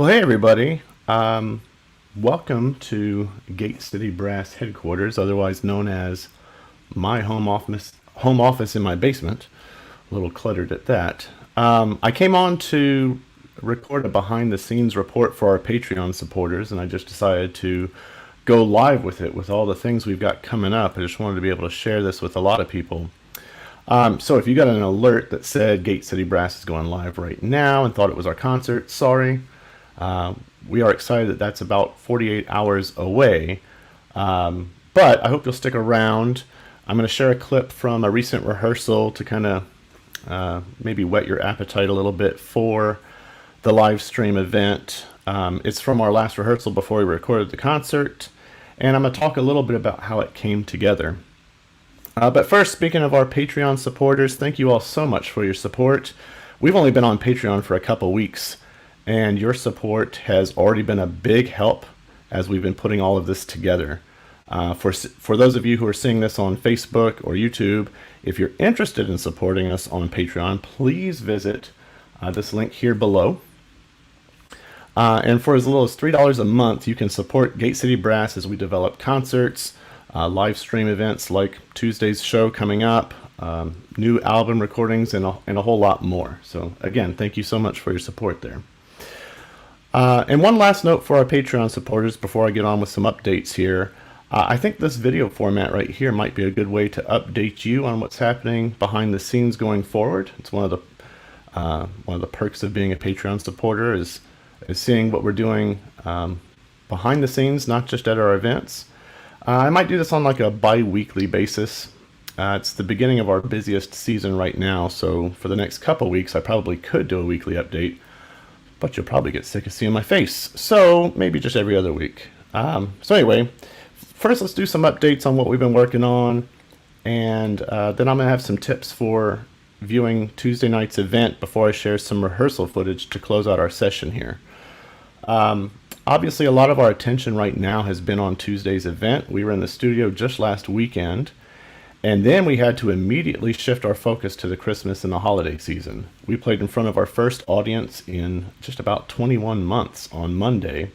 Well, hey everybody. Welcome to Gate City Brass headquarters, otherwise known as my home office in my basement. A little cluttered at that. I came on to record a behind the scenes report for our Patreon supporters, and I just decided to go live with it with all the things we've got coming up. I just wanted to be able to share this with a lot of people. So if you got an alert that said Gate City Brass is going live right now and thought it was our concert, sorry. We are excited that that's about 48 hours away. But I hope you'll stick around. I'm going to share a clip from a recent rehearsal to kind of maybe whet your appetite a little bit for the live stream event. It's from our last rehearsal before we recorded the concert, and I'm going to talk a little bit about how it came together. But first, speaking of our Patreon supporters, thank you all so much for your support. We've only been on Patreon for a couple weeks, and your support has already been a big help as we've been putting all of this together. For those of you who are seeing this on Facebook or YouTube, if you're interested in supporting us on Patreon, please visit this link here below. And for as little as $3 a month, you can support Gate City Brass as we develop concerts, live stream events like Tuesday's show coming up, new album recordings, and a whole lot more. So again, thank you so much for your support there. And one last note for our Patreon supporters before I get on with some updates here. I think this video format right here might be a good way to update you on what's happening behind the scenes going forward. It's one of the perks of being a Patreon supporter is seeing what we're doing behind the scenes, not just at our events. I might do this on like a bi-weekly basis. It's the beginning of our busiest season right now, so for the next couple weeks I probably could do a weekly update, but you'll probably get sick of seeing my face, so maybe just every other week. So anyway, first let's do some updates on what we've been working on, and then I'm going to have some tips for viewing Tuesday night's event before I share some rehearsal footage to close out our session here. Obviously, a lot of our attention right now has been on Tuesday's event. We were in the studio just last weekend, and then we had to immediately shift our focus to the Christmas and the holiday season. We played in front of our first audience in just about 21 months on Monday,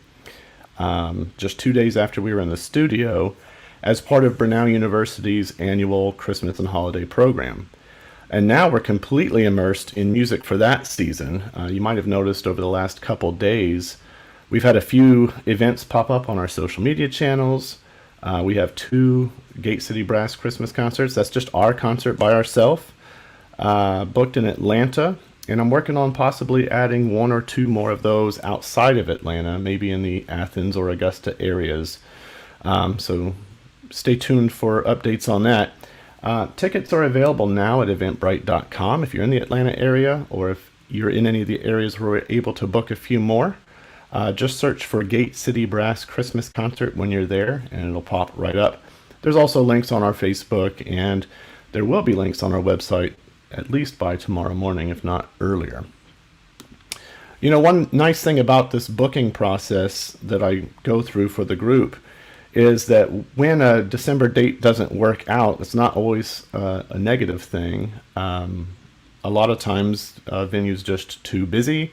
just 2 days after we were in the studio, as part of Brenau University's annual Christmas and holiday program. And now we're completely immersed in music for that season. You might have noticed over the last couple days, we've had a few events pop up on our social media channels. We have 2 Gate City Brass Christmas concerts. That's just our concert by ourselves, booked in Atlanta. And I'm working on possibly adding 1 or 2 more of those outside of Atlanta, maybe in the Athens or Augusta areas. So stay tuned for updates on that. Tickets are available now at eventbrite.com if you're in the Atlanta area, or if you're in any of the areas where we're able to book a few more. Just search for Gate City Brass Christmas Concert when you're there, and it'll pop right up. There's also links on our Facebook, and there will be links on our website at least by tomorrow morning, if not earlier. You know, one nice thing about this booking process that I go through for the group is that when a December date doesn't work out, it's not always a negative thing. A lot of times, venue's just too busy,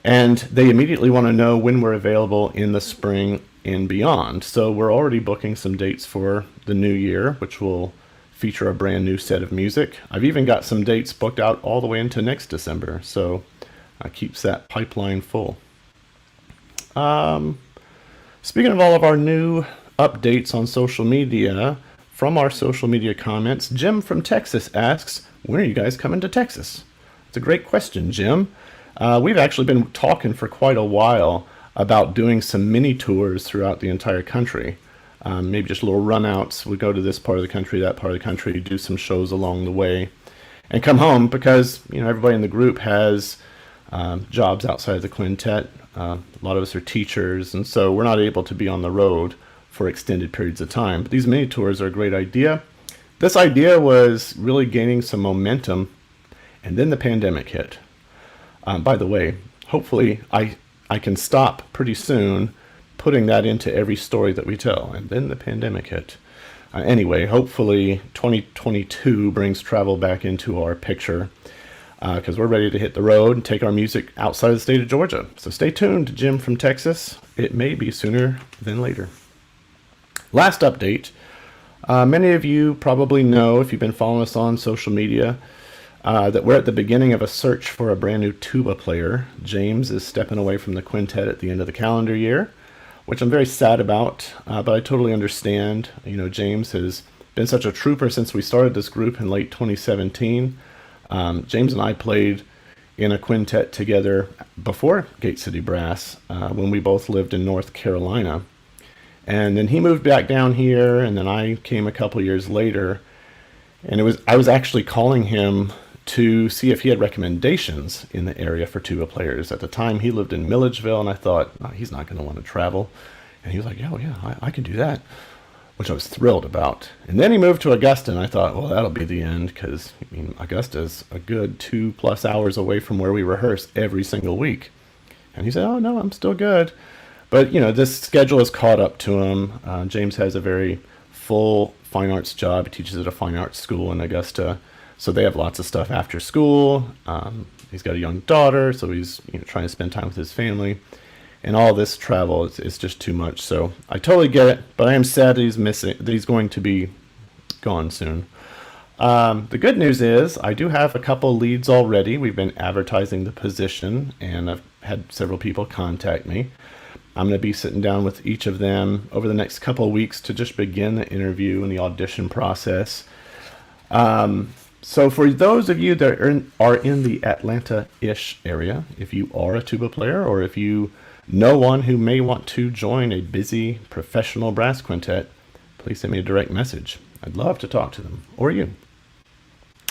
and they immediately want to know when we're available in the spring and beyond. So we're already booking some dates for the new year, which will feature a brand new set of music. I've even got some dates booked out all the way into next December, so keeps that pipeline full. Speaking of all of our new updates on social media, from our social media comments, Jim from Texas asks, when are you guys coming to Texas? It's a great question, Jim. We've actually been talking for quite a while about doing some mini tours throughout the entire country. Maybe just little runouts. We go to this part of the country, that part of the country, do some shows along the way, and come home because, you know, everybody in the group has jobs outside of the quintet. A lot of us are teachers, and so we're not able to be on the road for extended periods of time. But these mini tours are a great idea. This idea was really gaining some momentum, and then the pandemic hit. By the way, hopefully I can stop pretty soon putting that into every story that we tell, and then the pandemic hit. Anyway, hopefully 2022 brings travel back into our picture. because we're ready to hit the road and take our music outside of the state of Georgia. So stay tuned, Jim from Texas. It may be sooner than later. Last update. Many of you probably know, if you've been following us on social media, that we're at the beginning of a search for a brand new tuba player. James is stepping away from the quintet at the end of the calendar year, which I'm very sad about, but I totally understand. You know, James has been such a trooper since we started this group in late 2017. James and I played in a quintet together before Gate City Brass when we both lived in North Carolina. And then he moved back down here, and then I came a couple years later. And I was actually calling him to see if he had recommendations in the area for tuba players. At the time, he lived in Milledgeville, and I thought, oh, he's not going to want to travel. And he was like, yeah, I can do that, which I was thrilled about. And then he moved to Augusta, and I thought, well, that'll be the end, because I mean, Augusta's a good 2+ hours away from where we rehearse every single week. And he said, oh, no, I'm still good. But, you know, this schedule has caught up to him. James has a very full fine arts job. He teaches at a fine arts school in Augusta. So they have lots of stuff after school. He's got a young daughter, so he's trying to spend time with his family. And all this travel is just too much. So I totally get it, but I am sad that he's going to be gone soon. The good news is I do have a couple leads already. We've been advertising the position, and I've had several people contact me. I'm going to be sitting down with each of them over the next couple of weeks to just begin the interview and the audition process. So for those of you that are in the Atlanta-ish area, if you are a tuba player or if you know one who may want to join a busy professional brass quintet, please send me a direct message. I'd love to talk to them, or you.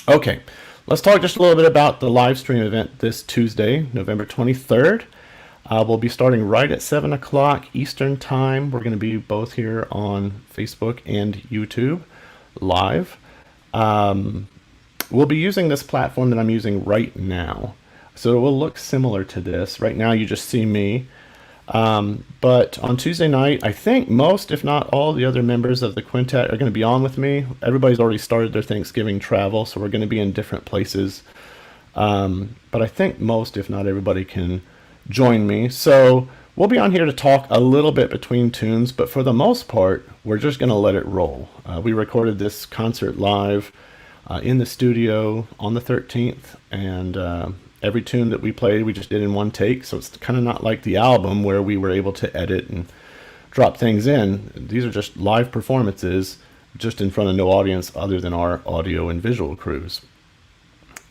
Okay, let's talk just a little bit about the live stream event this Tuesday, November 23rd. We'll be starting right at 7 o'clock Eastern Time. We're going to be both here on Facebook and YouTube live. We'll be using this platform that I'm using right now. So it will look similar to this. Right now you just see me. But on Tuesday night, I think most, if not all, the other members of the quintet are going to be on with me. Everybody's already started their Thanksgiving travel, so we're going to be in different places. But I think most, if not everybody, can join me. So we'll be on here to talk a little bit between tunes, but for the most part, we're just going to let it roll. We recorded this concert live in the studio on the 13th, and every tune that we played, we just did in one take. So it's kind of not like the album where we were able to edit and drop things in. These are just live performances just in front of no audience other than our audio and visual crews.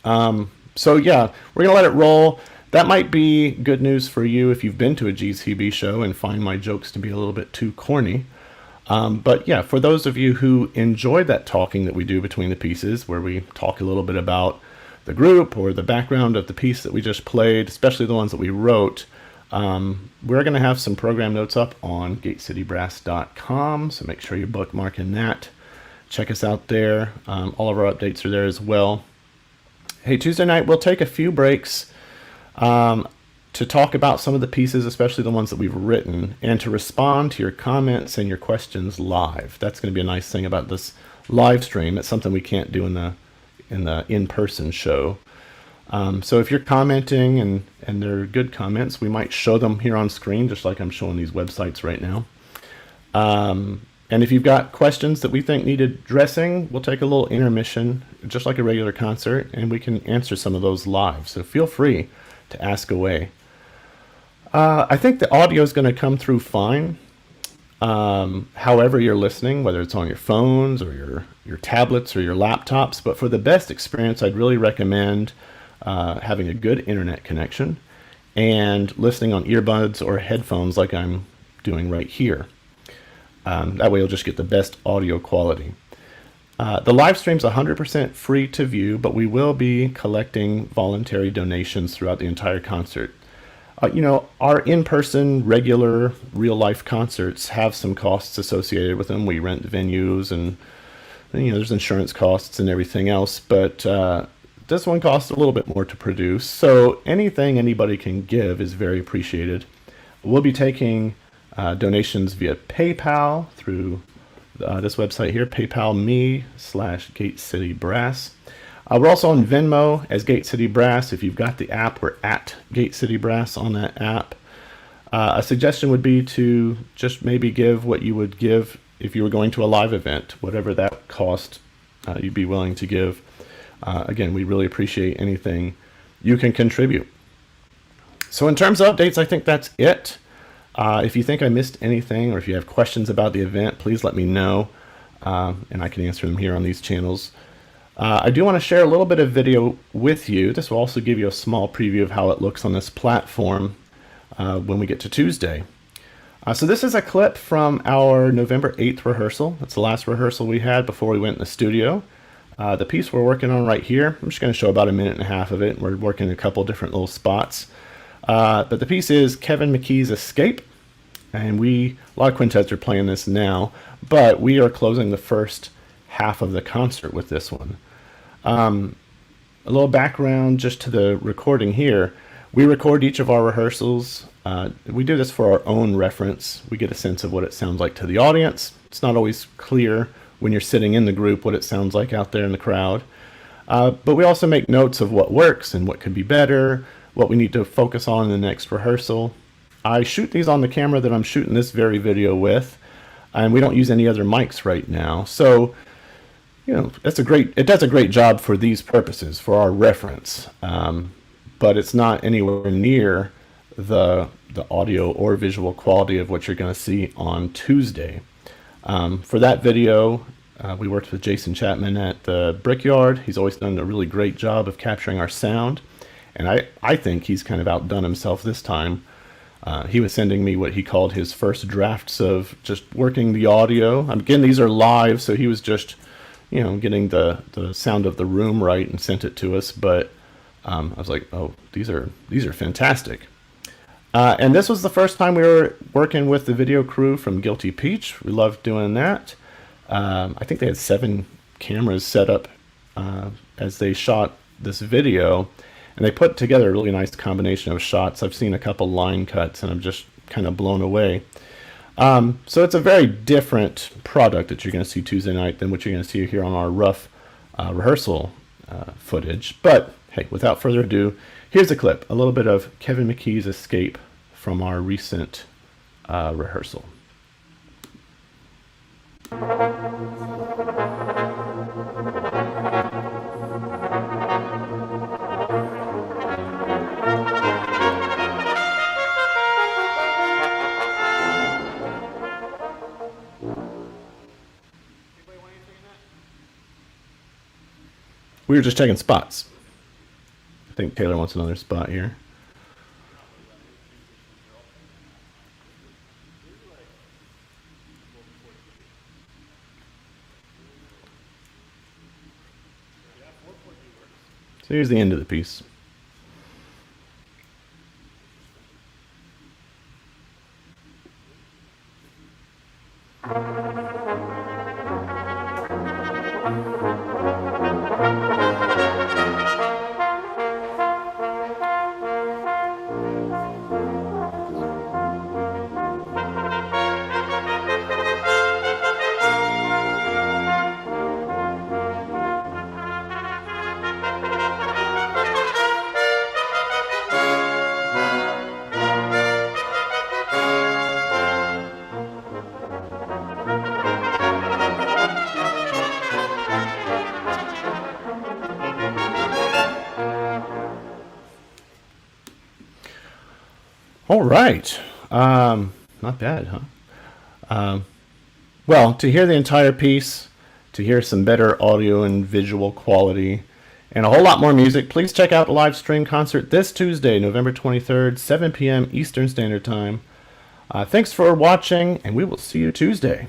So yeah, we're going to let it roll. That might be good news for you if you've been to a GCB show and find my jokes to be a little bit too corny. But yeah, for those of you who enjoy that talking that we do between the pieces, where we talk a little bit about the group or the background of the piece that we just played, especially the ones that we wrote, we're going to have some program notes up on gatecitybrass.com, so make sure you're bookmarking that. Check us out there. All of our updates are there as well. Hey, Tuesday night, we'll take a few breaks to talk about some of the pieces, especially the ones that we've written, and to respond to your comments and your questions live. That's going to be a nice thing about this live stream. It's something we can't do in the in-person show. So if you're commenting and they're good comments, we might show them here on screen, just like I'm showing these websites right now. And if you've got questions that we think need addressing, we'll take a little intermission, just like a regular concert, and we can answer some of those live. So feel free to ask away. I think the audio is going to come through fine. However you're listening, whether it's on your phones or your tablets or your laptops. But for the best experience, I'd really recommend having a good internet connection and listening on earbuds or headphones like I'm doing right here. That way you'll just get the best audio quality. The live stream's 100% free to view, but we will be collecting voluntary donations throughout the entire concert. Our in-person, regular, real-life concerts have some costs associated with them. We rent venues and, there's insurance costs and everything else, but this one costs a little bit more to produce. So anything anybody can give is very appreciated. We'll be taking donations via PayPal through this website here, PayPal.me/GateCityBrass. We're also on Venmo as Gate City Brass. If you've got the app, we're at Gate City Brass on that app. A suggestion would be to just maybe give what you would give if you were going to a live event, whatever that cost you'd be willing to give. Again, we really appreciate anything you can contribute. So in terms of updates, I think that's it. If you think I missed anything or if you have questions about the event, please let me know, and I can answer them here on these channels. I do want to share a little bit of video with you. This will also give you a small preview of how it looks on this platform when we get to Tuesday. So this is a clip from our November 8th rehearsal. That's the last rehearsal we had before we went in the studio. The piece we're working on right here, I'm just going to show about 1.5 minutes of it. We're working a couple different little spots. But the piece is Kevin McKee's Escape. And a lot of quintets are playing this now, but we are closing the first half of the concert with this one. A little background just to the recording here. We record each of our rehearsals. We do this for our own reference. We get a sense of what it sounds like to the audience. It's not always clear when you're sitting in the group what it sounds like out there in the crowd. But we also make notes of what works and what could be better, what we need to focus on in the next rehearsal. I shoot these on the camera that I'm shooting this very video with, and we don't use any other mics right now. So, you know, it does a great job for these purposes, for our reference. But it's not anywhere near the audio or visual quality of what you're going to see on Tuesday. For that video, we worked with Jason Chapman at the Brickyard. He's always done a really great job of capturing our sound, and I think he's kind of outdone himself this time. He was sending me what he called his first drafts of just working the audio. Again, these are live, so he was just, you know, getting the sound of the room right and sent it to us. But I was like, oh, these are fantastic. And this was the first time we were working with the video crew from Guilty Peach. We loved doing that. I think they had 7 cameras set up as they shot this video, and they put together a really nice combination of shots. I've seen a couple line cuts, and I'm just kind of blown away. So it's a very different product that you're going to see Tuesday night than what you're going to see here on our rough rehearsal footage. But hey, without further ado, here's a clip, a little bit of Kevin McKee's Escape from our recent rehearsal. We were just taking spots. I think Taylor wants another spot here. So here's the end of the piece. All right. Not bad, huh? Well, to hear the entire piece, to hear some better audio and visual quality, and a whole lot more music, please check out the live stream concert this Tuesday, November 23rd, 7 p.m. Eastern Standard Time. Thanks for watching, and we will see you Tuesday.